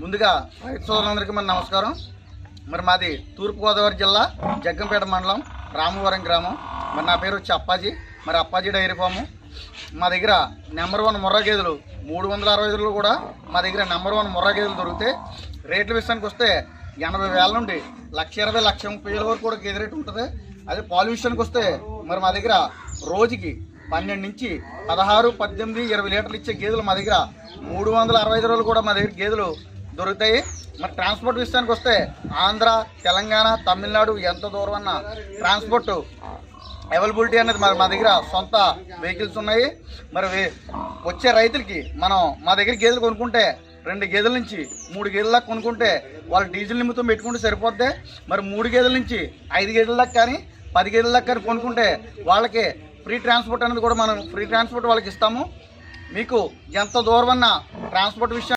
ముందుగా రైతు సోదరులందరికీ మన నమస్కారం. మరి మాది తూర్పుగోదావరి జిల్లా జగ్గంపేట మండలం రామవరం గ్రామం. మరి నా పేరు వచ్చి అప్పాజీ. మరి అప్పాజీ డైరీ ఫాము. మా దగ్గర నెంబర్ 1 ముర్రా గేదెలు 365 కూడా మా దగ్గర నెంబర్ 1 ముర్రా గేదెలు దొరుకుతాయి. రేట్ల విషయానికి వస్తే 80,000 నుండి 1,20,000 1,30,000 వరకు కూడా గేదె రేటు ఉంటుంది. అదే పాలు విషయానికి వస్తే మరి మా దగ్గర రోజుకి 12 నుంచి 16, 18, 20 లీటర్లు ఇచ్చే గేదెలు మా దగ్గర 365 రోజులు కూడా మా దగ్గర గేదెలు దొరుకుతాయి. మరి ట్రాన్స్పోర్ట్ విషయానికి వస్తే ఆంధ్ర, తెలంగాణ, తమిళనాడు ఎంత దూరం అన్న ట్రాన్స్పోర్ట్ అవైలబిలిటీ అనేది మా దగ్గర సొంత వెహికల్స్ ఉన్నాయి. మరి వచ్చే రైతులకి మనం మా దగ్గర గేదెలు కొనుక్కుంటే 2 గేదెల నుంచి 3 గేదెల దాకా కొనుక్కుంటే వాళ్ళు డీజిల్ నిమిత్తం పెట్టుకుంటే సరిపోద్ది. మరి 3 గేదెల నుంచి 5 గేదెల దాకా కానీ 10 గేదెల దాకా కానీ కొనుక్కుంటే వాళ్ళకి ఫ్రీ ట్రాన్స్పోర్ట్ అనేది కూడా మనం ఫ్రీ ట్రాన్స్పోర్ట్ వాళ్ళకి ఇస్తాము. మీకు ఎంత దూరం అన్న ట్రాన్స్పోర్ట్ విషయం